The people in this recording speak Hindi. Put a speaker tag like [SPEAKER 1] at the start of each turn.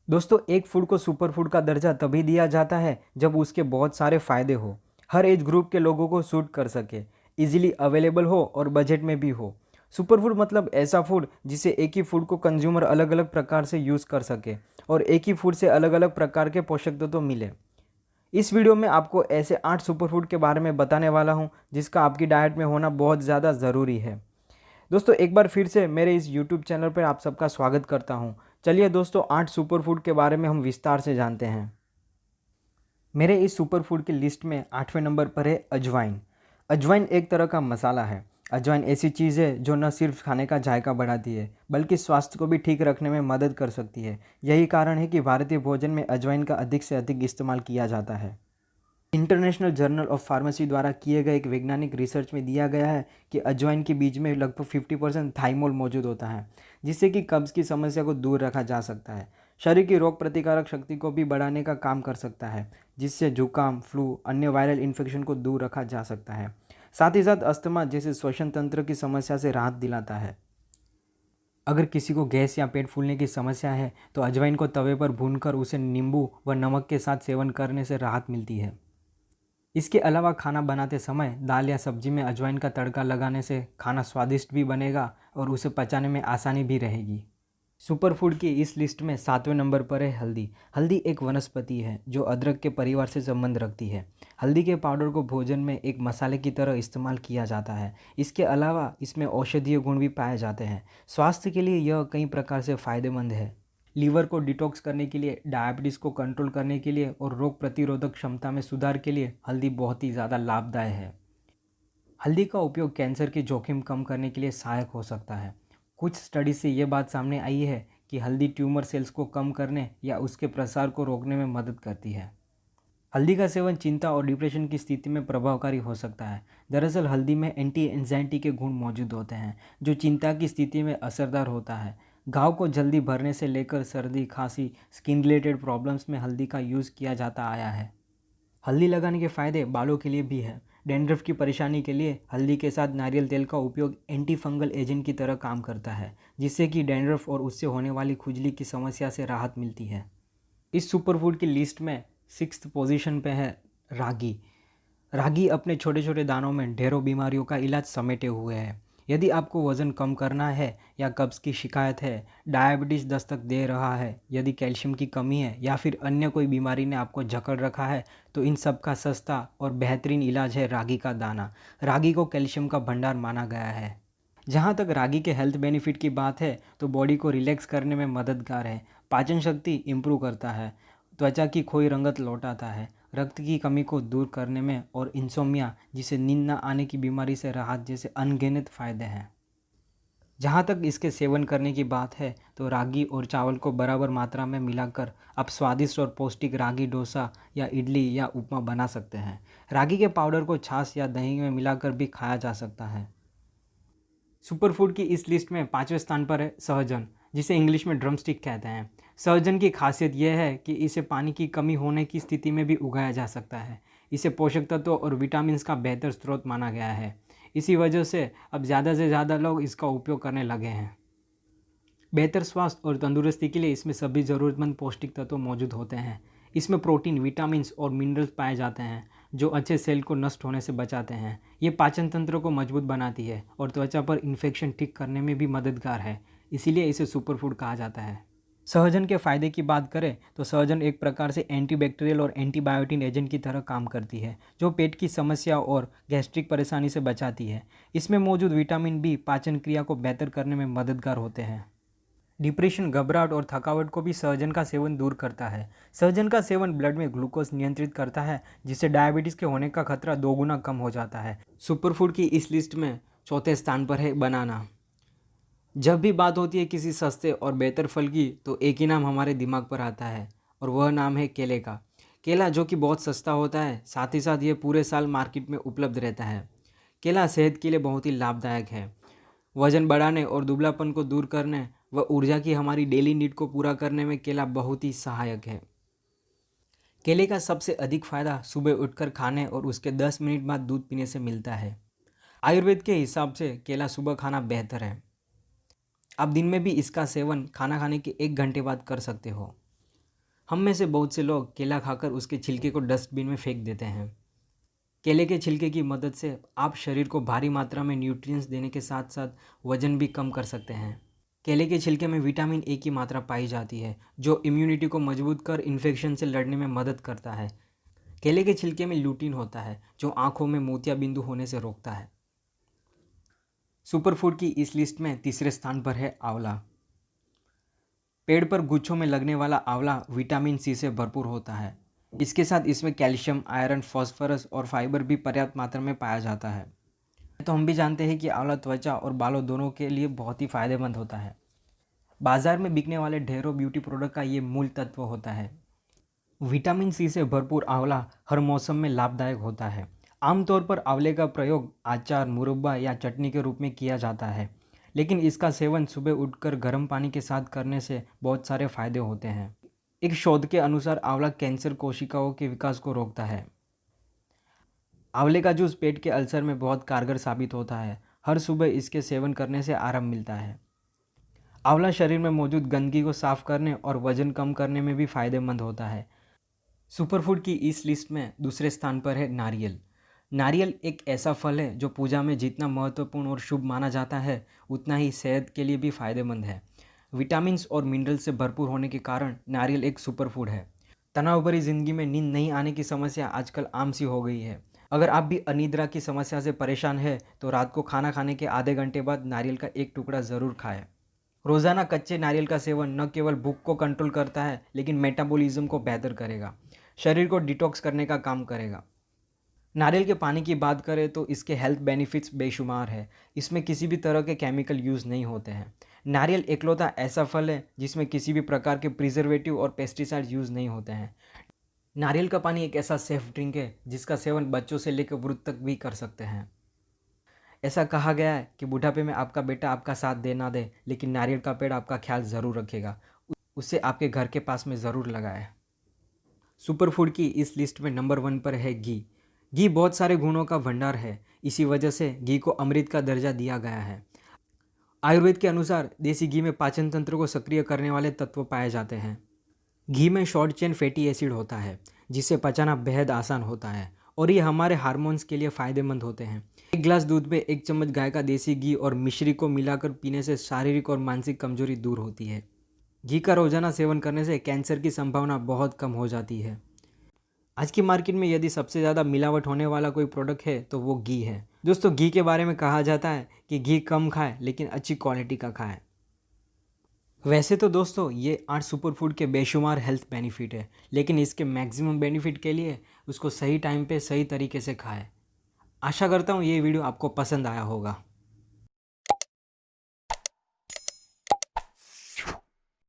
[SPEAKER 1] दोस्तों, एक फूड को सुपर फूड का दर्जा तभी दिया जाता है जब उसके बहुत सारे फ़ायदे हो, हर एज ग्रुप के लोगों को सूट कर सके, इजीली अवेलेबल हो और बजट में भी हो। सुपर फूड मतलब ऐसा फूड जिसे एक ही फूड को कंज्यूमर अलग अलग प्रकार से यूज़ कर सके और एक ही फूड से अलग अलग प्रकार के पोषक तत्व मिले। इस वीडियो में आपको ऐसे 8 सुपर फूड के बारे में बताने वाला हूँ जिसका आपकी डाइट में होना बहुत ज़्यादा ज़रूरी है। दोस्तों, एक बार फिर से मेरे इस यूट्यूब चैनल पर आप सबका स्वागत करता हूं। चलिए दोस्तों, 8 सुपर फूड के बारे में हम विस्तार से जानते हैं। मेरे इस सुपर फूड की लिस्ट में 8वें नंबर पर है अजवाइन। अजवाइन एक तरह का मसाला है। अजवाइन ऐसी चीज़ है जो न सिर्फ खाने का जायका बढ़ाती है बल्कि स्वास्थ्य को भी ठीक रखने में मदद कर सकती है। यही कारण है कि भारतीय भोजन में अजवाइन का अधिक से अधिक इस्तेमाल किया जाता है। इंटरनेशनल जर्नल ऑफ फार्मेसी द्वारा किए गए एक वैज्ञानिक रिसर्च में दिया गया है कि अजवाइन के बीज में लगभग 50% थाइमोल मौजूद होता है, जिससे कि कब्ज़ की समस्या को दूर रखा जा सकता है। शरीर की रोग प्रतिकारक शक्ति को भी बढ़ाने का काम कर सकता है, जिससे जुकाम, फ्लू, अन्य वायरल इन्फेक्शन को दूर रखा जा सकता है। साथ ही साथ अस्थमा जैसे श्वसन तंत्र की समस्या से राहत दिलाता है। अगर किसी को गैस या पेट फूलने की समस्या है तो अजवाइन को तवे पर भूनकर उसे नींबू व नमक के साथ सेवन करने से राहत मिलती है। इसके अलावा खाना बनाते समय दाल या सब्जी में अजवाइन का तड़का लगाने से खाना स्वादिष्ट भी बनेगा और उसे पचाने में आसानी भी रहेगी। सुपर फूड की इस लिस्ट में 7वें नंबर पर है हल्दी। हल्दी एक वनस्पति है जो अदरक के परिवार से संबंध रखती है। हल्दी के पाउडर को भोजन में एक मसाले की तरह इस्तेमाल किया जाता है। इसके अलावा इसमें औषधीय गुण भी पाए जाते हैं। स्वास्थ्य के लिए यह कई प्रकार से फायदेमंद है। लीवर को डिटॉक्स करने के लिए, डायबिटीज़ को कंट्रोल करने के लिए और रोग प्रतिरोधक क्षमता में सुधार के लिए हल्दी बहुत ही ज़्यादा लाभदायक है। हल्दी का उपयोग कैंसर की जोखिम कम करने के लिए सहायक हो सकता है। कुछ स्टडी से ये बात सामने आई है कि हल्दी ट्यूमर सेल्स को कम करने या उसके प्रसार को रोकने में मदद करती है। हल्दी का सेवन चिंता और डिप्रेशन की स्थिति में प्रभावकारी हो सकता है। दरअसल हल्दी में एंटी एंजाइटी के गुण मौजूद होते हैं जो चिंता की स्थिति में असरदार होता है। घाव को जल्दी भरने से लेकर सर्दी, खांसी, स्किन रिलेटेड प्रॉब्लम्स में हल्दी का यूज़ किया जाता आया है। हल्दी लगाने के फ़ायदे बालों के लिए भी है। डैंड्रफ की परेशानी के लिए हल्दी के साथ नारियल तेल का उपयोग एंटी फंगल एजेंट की तरह काम करता है, जिससे कि डैंड्रफ और उससे होने वाली खुजली की समस्या से राहत मिलती है। इस सुपरफूड की लिस्ट में 6th पोजीशन पे है रागी। रागी अपने छोटे छोटे दानों में ढेरों बीमारियों का इलाज समेटे हुए है। यदि आपको वज़न कम करना है या कब्ज़ की शिकायत है, डायबिटीज़ दस्तक दे रहा है, यदि कैल्शियम की कमी है या फिर अन्य कोई बीमारी ने आपको जकड़ रखा है, तो इन सब का सस्ता और बेहतरीन इलाज है रागी का दाना। रागी को कैल्शियम का भंडार माना गया है। जहाँ तक रागी के हेल्थ बेनिफिट की बात है तो बॉडी को रिलैक्स करने में मददगार है, पाचन शक्ति इम्प्रूव करता है, त्वचा की खोई रंगत लौटाता है, रक्त की कमी को दूर करने में और इंसोम्निया जिसे नींद न आने की बीमारी से राहत जैसे अनगिनत फ़ायदे हैं। जहाँ तक इसके सेवन करने की बात है तो रागी और चावल को बराबर मात्रा में मिलाकर आप स्वादिष्ट और पौष्टिक रागी डोसा या इडली या उपमा बना सकते हैं। रागी के पाउडर को छाछ या दही में मिलाकर भी खाया जा सकता है। सुपर फूड की इस लिस्ट में 5वें स्थान पर है सहजन, जिसे इंग्लिश में ड्रमस्टिक कहते हैं। सहजन की खासियत यह है कि इसे पानी की कमी होने की स्थिति में भी उगाया जा सकता है। इसे पोषक तत्वों और विटामिन्स का बेहतर स्रोत माना गया है। इसी वजह से अब ज़्यादा से ज़्यादा लोग इसका उपयोग करने लगे हैं। बेहतर स्वास्थ्य और तंदुरुस्ती के लिए इसमें सभी ज़रूरतमंद पौष्टिक तत्व मौजूद होते हैं। इसमें प्रोटीन, विटामिन्स और मिनरल्स पाए जाते हैं जो अच्छे सेल को नष्ट होने से बचाते हैं। ये पाचन तंत्र को मजबूत बनाती है और त्वचा पर इन्फेक्शन ठीक करने में भी मददगार है, इसीलिए इसे सुपरफूड कहा जाता है। सहजन के फ़ायदे की बात करें तो सहजन एक प्रकार से एंटीबैक्टीरियल और एंटीबायोटिक एजेंट की तरह काम करती है जो पेट की समस्या और गैस्ट्रिक परेशानी से बचाती है। इसमें मौजूद विटामिन बी पाचन क्रिया को बेहतर करने में मददगार होते हैं। डिप्रेशन, घबराहट और थकावट को भी सहजन का सेवन दूर करता है। सहजन का सेवन ब्लड में ग्लूकोज नियंत्रित करता है, जिससे डायबिटीज़ के होने का खतरा 2 गुना कम हो जाता है। सुपरफूड की इस लिस्ट में चौथे स्थान पर है बनाना। जब भी बात होती है किसी सस्ते और बेहतर फल की तो एक ही नाम हमारे दिमाग पर आता है और वह नाम है केले का। केला जो कि बहुत सस्ता होता है, साथ ही साथ ये पूरे साल मार्केट में उपलब्ध रहता है। केला सेहत के लिए बहुत ही लाभदायक है। वजन बढ़ाने और दुबलापन को दूर करने व ऊर्जा की हमारी डेली नीड को पूरा करने में केला बहुत ही सहायक है। केले का सबसे अधिक फायदा सुबह उठकर खाने और उसके 10 मिनट बाद दूध पीने से मिलता है। आयुर्वेद के हिसाब से केला सुबह खाना बेहतर है। आप दिन में भी इसका सेवन खाना खाने के 1 घंटे बाद कर सकते हो। हम में से बहुत से लोग केला खाकर उसके छिलके को डस्टबिन में फेंक देते हैं। केले के छिलके की मदद से आप शरीर को भारी मात्रा में न्यूट्रिएंट्स देने के साथ साथ वजन भी कम कर सकते हैं। केले के छिलके में विटामिन ए की मात्रा पाई जाती है जो इम्यूनिटी को मजबूत कर इन्फेक्शन से लड़ने में मदद करता है। केले के छिलके में ल्यूटीन होता है जो आंखों में मोतियाबिंदु होने से रोकता है। सुपरफूड की इस लिस्ट में तीसरे स्थान पर है आंवला। पेड़ पर गुच्छों में लगने वाला आंवला विटामिन सी से भरपूर होता है। इसके साथ इसमें कैल्शियम, आयरन, फास्फोरस और फाइबर भी पर्याप्त मात्रा में पाया जाता है। तो हम भी जानते हैं कि आंवला त्वचा और बालों दोनों के लिए बहुत ही फायदेमंद होता है। बाजार में बिकने वाले ढेरों ब्यूटी प्रोडक्ट का ये मूल तत्व होता है। विटामिन सी से भरपूर आंवला हर मौसम में लाभदायक होता है। आमतौर पर आंवले का प्रयोग अचार, मुरब्बा या चटनी के रूप में किया जाता है, लेकिन इसका सेवन सुबह उठकर गर्म पानी के साथ करने से बहुत सारे फायदे होते हैं। एक शोध के अनुसार आंवला कैंसर कोशिकाओं के विकास को रोकता है। आंवले का जूस पेट के अल्सर में बहुत कारगर साबित होता है। हर सुबह इसके सेवन करने से आराम मिलता है। आंवला शरीर में मौजूद गंदगी को साफ करने और वजन कम करने में भी फायदेमंद होता है। सुपरफूड की इस लिस्ट में दूसरे स्थान पर है नारियल। नारियल एक ऐसा फल है जो पूजा में जितना महत्वपूर्ण और शुभ माना जाता है उतना ही सेहत के लिए भी फायदेमंद है। विटामिन्स और मिनरल्स से भरपूर होने के कारण नारियल एक सुपरफूड है। तनाव भरी जिंदगी में नींद नहीं आने की समस्या आजकल आम सी हो गई है। अगर आप भी अनिद्रा की समस्या से परेशान हैं तो रात को खाना खाने के आधे घंटे बाद नारियल का एक टुकड़ा ज़रूर खाएं। रोज़ाना कच्चे नारियल का सेवन न केवल भूख को कंट्रोल करता है लेकिन मेटाबॉलिज्म को बेहतर करेगा, शरीर को डिटॉक्स करने का काम करेगा। नारियल के पानी की बात करें तो इसके हेल्थ बेनिफिट्स बेशुमार है। इसमें किसी भी तरह के केमिकल यूज़ नहीं होते हैं। नारियल एकलौता ऐसा फल है जिसमें किसी भी प्रकार के प्रिजर्वेटिव और पेस्टिसाइड यूज़ नहीं होते हैं। नारियल का पानी एक ऐसा सेफ ड्रिंक है जिसका सेवन बच्चों से लेकर वृद्ध तक भी कर सकते हैं। ऐसा कहा गया है कि बुढ़ापे में आपका बेटा आपका साथ दे ना दे लेकिन नारियल का पेड़ आपका ख्याल ज़रूर रखेगा। उसे आपके घर के पास में ज़रूर लगाएं। सुपरफूड की इस लिस्ट में नंबर 1 पर है घी। घी बहुत सारे गुणों का भंडार है। इसी वजह से घी को अमृत का दर्जा दिया गया है। आयुर्वेद के अनुसार देसी घी में पाचन तंत्र को सक्रिय करने वाले तत्व पाए जाते हैं। घी में शॉर्ट चेन फैटी एसिड होता है जिसे पचाना बेहद आसान होता है और ये हमारे हार्मोन्स के लिए फ़ायदेमंद होते हैं। एक गिलास दूध में 1 चम्मच गाय का देसी घी और मिश्री को मिलाकर पीने से शारीरिक और मानसिक कमजोरी दूर होती है। घी का रोजाना सेवन करने से कैंसर की संभावना बहुत कम हो जाती है। आज की मार्केट में यदि सबसे ज़्यादा मिलावट होने वाला कोई प्रोडक्ट है तो वो घी है। दोस्तों, घी के बारे में कहा जाता है कि घी कम खाएं लेकिन अच्छी क्वालिटी का खाएं। वैसे तो दोस्तों ये 8 सुपरफूड के बेशुमार हेल्थ बेनिफिट है, लेकिन इसके मैक्सिमम बेनिफिट के लिए उसको सही टाइम पे सही तरीके से खाएं। आशा करता हूँ ये वीडियो आपको पसंद आया होगा।